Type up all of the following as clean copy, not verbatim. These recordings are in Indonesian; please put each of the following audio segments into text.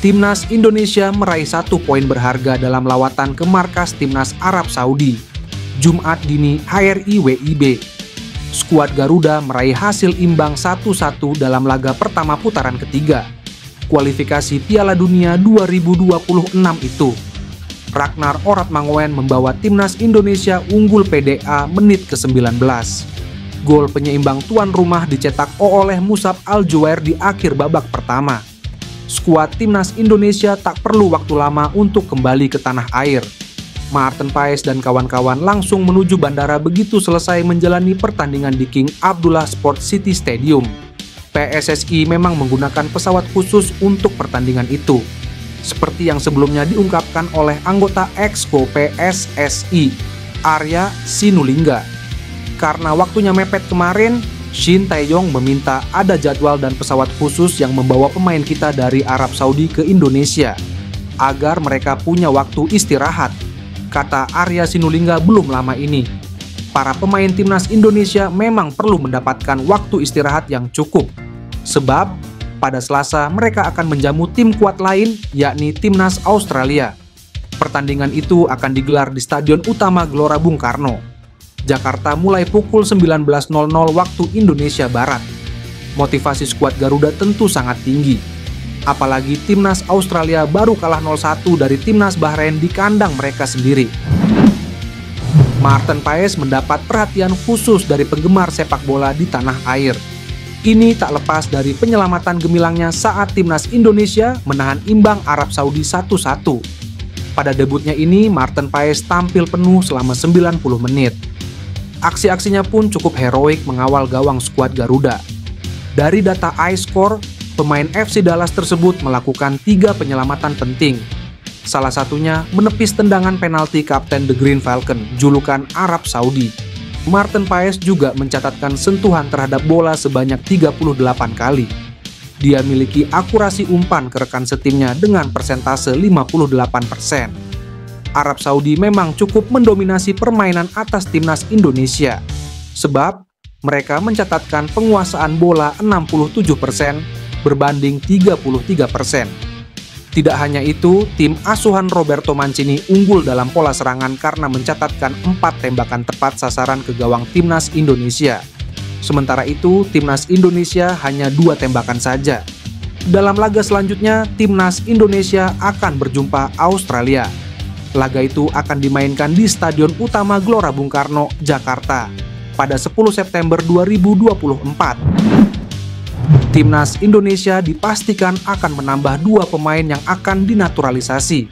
Timnas Indonesia meraih 1 poin berharga dalam lawatan ke markas Timnas Arab Saudi, Jumat dini HRI WIB. Skuad Garuda meraih hasil imbang 1-1 dalam laga pertama putaran ketiga kualifikasi Piala Dunia 2026 itu. Ragnar Oratmangoen membawa Timnas Indonesia unggul PDA menit ke-19. Gol penyeimbang tuan rumah dicetak oleh Musab Al-Juwair di akhir babak pertama. Skuad Timnas Indonesia tak perlu waktu lama untuk kembali ke tanah air. Maarten Paes dan kawan-kawan langsung menuju bandara begitu selesai menjalani pertandingan di King Abdullah Sport City Stadium. PSSI memang menggunakan pesawat khusus untuk pertandingan itu, seperti yang sebelumnya diungkapkan oleh anggota Exco PSSI, Arya Sinulinga. Karena waktunya mepet kemarin, Shin Tae-yong meminta ada jadwal dan pesawat khusus yang membawa pemain kita dari Arab Saudi ke Indonesia, agar mereka punya waktu istirahat, kata Arya Sinulinga belum lama ini. Para pemain Timnas Indonesia memang perlu mendapatkan waktu istirahat yang cukup, sebab pada Selasa mereka akan menjamu tim kuat lain, yakni Timnas Australia. Pertandingan itu akan digelar di Stadion Utama Gelora Bung Karno, Jakarta mulai pukul 19.00 waktu Indonesia Barat. Motivasi skuad Garuda tentu sangat tinggi. Apalagi Timnas Australia baru kalah 0-1 dari Timnas Bahrain di kandang mereka sendiri. Maarten Paes mendapat perhatian khusus dari penggemar sepak bola di tanah air. Ini tak lepas dari penyelamatan gemilangnya saat Timnas Indonesia menahan imbang Arab Saudi 1-1. Pada debutnya ini, Maarten Paes tampil penuh selama 90 menit. Aksi-aksinya pun cukup heroik mengawal gawang skuad Garuda. Dari data iScore, pemain FC Dallas tersebut melakukan 3 penyelamatan penting. Salah satunya menepis tendangan penalti Kapten The Green Falcon, julukan Arab Saudi. Maarten Paes juga mencatatkan sentuhan terhadap bola sebanyak 38 kali. Dia miliki akurasi umpan ke rekan setimnya dengan persentase 58%. Arab Saudi memang cukup mendominasi permainan atas Timnas Indonesia, sebab mereka mencatatkan penguasaan bola 67% berbanding 33%. Tidak hanya itu, tim asuhan Roberto Mancini unggul dalam pola serangan karena mencatatkan 4 tembakan tepat sasaran ke gawang Timnas Indonesia. Sementara itu, Timnas Indonesia hanya 2 tembakan saja. Dalam laga selanjutnya, Timnas Indonesia akan berjumpa Australia. Laga itu akan dimainkan di Stadion Utama Gelora Bung Karno, Jakarta, pada 10 September 2024. Timnas Indonesia dipastikan akan menambah 2 pemain yang akan dinaturalisasi.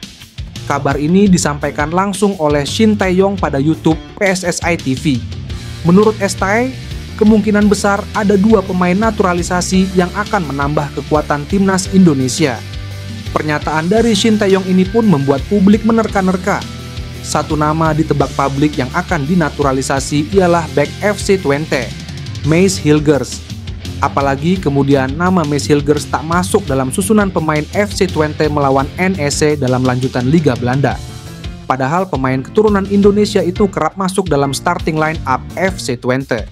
Kabar ini disampaikan langsung oleh Shin Tae-yong pada YouTube PSSI TV. Menurut STAE, kemungkinan besar ada 2 pemain naturalisasi yang akan menambah kekuatan Timnas Indonesia. Pernyataan dari Shin Tae-yong ini pun membuat publik menerka-nerka. Satu nama ditebak publik yang akan dinaturalisasi ialah bek FC Twente, Mace Hilgers. Apalagi kemudian nama Mace Hilgers tak masuk dalam susunan pemain FC Twente melawan NEC dalam lanjutan Liga Belanda. Padahal pemain keturunan Indonesia itu kerap masuk dalam starting line up FC Twente.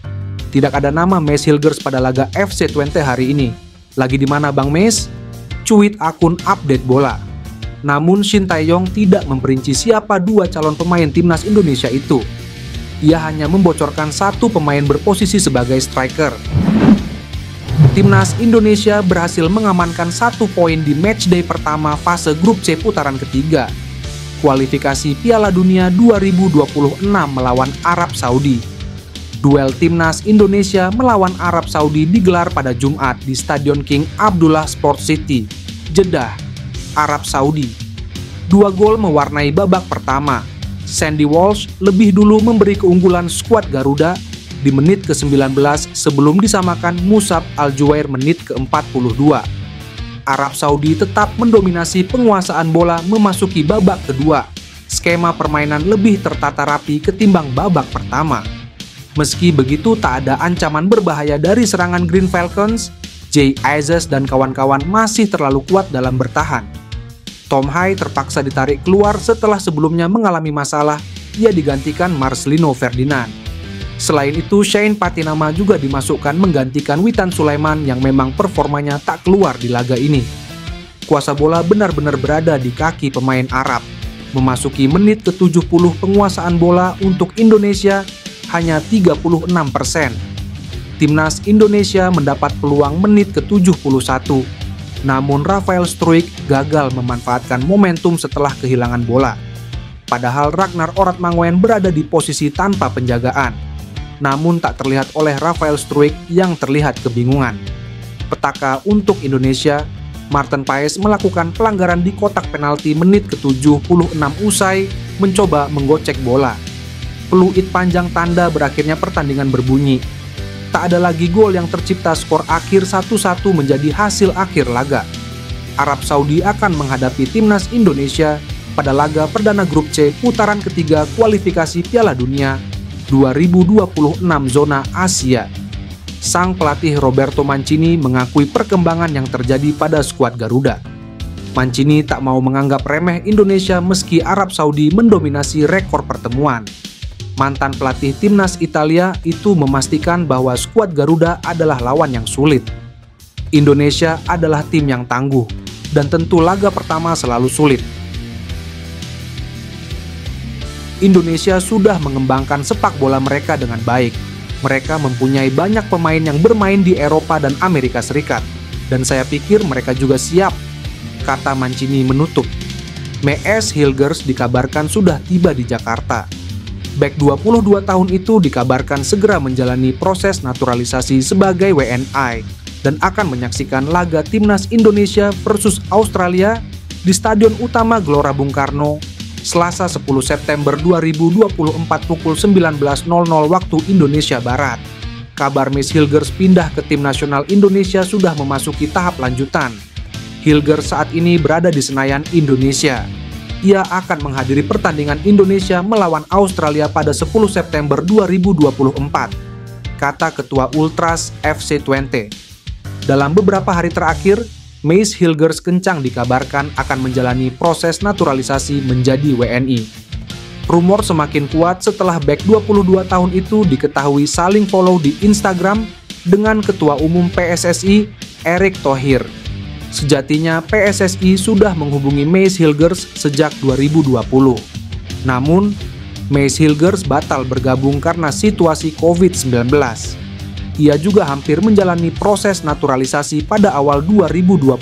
Tidak ada nama Mace Hilgers pada laga FC Twente hari ini. Lagi di mana Bang Mace? Cuit akun Update Bola. Namun Shin Tae-yong tidak memperinci siapa 2 calon pemain Timnas Indonesia itu. Ia hanya membocorkan 1 pemain berposisi sebagai striker. Timnas Indonesia berhasil mengamankan 1 poin di matchday pertama fase grup C putaran ketiga kualifikasi Piala Dunia 2026 melawan Arab Saudi. Duel Timnas Indonesia melawan Arab Saudi digelar pada Jumat di Stadion King Abdullah Sport City, Jeddah, Arab Saudi. 2 gol mewarnai babak pertama. Sandy Walsh lebih dulu memberi keunggulan skuad Garuda di menit ke-19 sebelum disamakan Musab Al-Juwair menit ke-42. Arab Saudi tetap mendominasi penguasaan bola memasuki babak kedua. Skema permainan lebih tertata rapi ketimbang babak pertama. Meski begitu, tak ada ancaman berbahaya dari serangan Green Falcons, Jay Izes dan kawan-kawan masih terlalu kuat dalam bertahan. Tom Hai terpaksa ditarik keluar setelah sebelumnya mengalami masalah, ia digantikan Marcelino Ferdinand. Selain itu, Shane Patinama juga dimasukkan menggantikan Witan Sulaiman yang memang performanya tak keluar di laga ini. kuasa bola benar-benar berada di kaki pemain Arab. Memasuki menit ke-70 penguasaan bola untuk Indonesia hanya 36%. Timnas Indonesia mendapat peluang menit ke-71. Namun Rafael Struijk gagal memanfaatkan momentum setelah kehilangan bola. Padahal Ragnar Oratmangoen berada di posisi tanpa penjagaan. Namun tak terlihat oleh Rafael Struijk yang terlihat kebingungan. Petaka untuk Indonesia, Maarten Paes melakukan pelanggaran di kotak penalti menit ke-76 usai mencoba menggocek bola. Peluit panjang tanda berakhirnya pertandingan berbunyi. Tak ada lagi gol yang tercipta, skor akhir 1-1 menjadi hasil akhir laga. Arab Saudi akan menghadapi timnas Indonesia pada laga perdana grup C putaran ketiga kualifikasi Piala Dunia 2026 zona Asia. Sang pelatih Roberto Mancini mengakui perkembangan yang terjadi pada skuad Garuda. Mancini tak mau menganggap remeh Indonesia meski Arab Saudi mendominasi rekor pertemuan. Mantan pelatih timnas Italia itu memastikan bahwa skuad Garuda adalah lawan yang sulit. Indonesia adalah tim yang tangguh, dan tentu laga pertama selalu sulit. Indonesia sudah mengembangkan sepak bola mereka dengan baik. Mereka mempunyai banyak pemain yang bermain di Eropa dan Amerika Serikat, dan saya pikir mereka juga siap, kata Mancini menutup. Mees Hilgers dikabarkan sudah tiba di Jakarta. Bek 22 tahun itu dikabarkan segera menjalani proses naturalisasi sebagai WNI dan akan menyaksikan laga timnas Indonesia versus Australia di Stadion Utama Gelora Bung Karno, Selasa 10 September 2024 pukul 19.00 waktu Indonesia Barat. Kabar Mees Hilgers pindah ke tim nasional Indonesia sudah memasuki tahap lanjutan. Hilgers saat ini berada di Senayan, Indonesia. Ia akan menghadiri pertandingan Indonesia melawan Australia pada 10 September 2024, kata Ketua Ultras FC20. Dalam beberapa hari terakhir, Mees Hilgers kencang dikabarkan akan menjalani proses naturalisasi menjadi WNI. Rumor semakin kuat setelah bek 22 tahun itu diketahui saling follow di Instagram dengan Ketua Umum PSSI, Erick Thohir. Sejatinya PSSI sudah menghubungi Mees Hilgers sejak 2020. Namun, Mees Hilgers batal bergabung karena situasi COVID-19. Ia juga hampir menjalani proses naturalisasi pada awal 2022.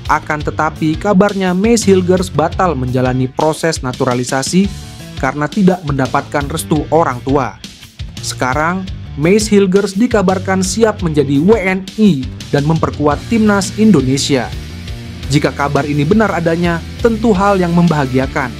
Akan tetapi, kabarnya Mees Hilgers batal menjalani proses naturalisasi karena tidak mendapatkan restu orang tua. Sekarang, Mees Hilgers dikabarkan siap menjadi WNI dan memperkuat timnas Indonesia. Jika kabar ini benar adanya, tentu hal yang membahagiakan.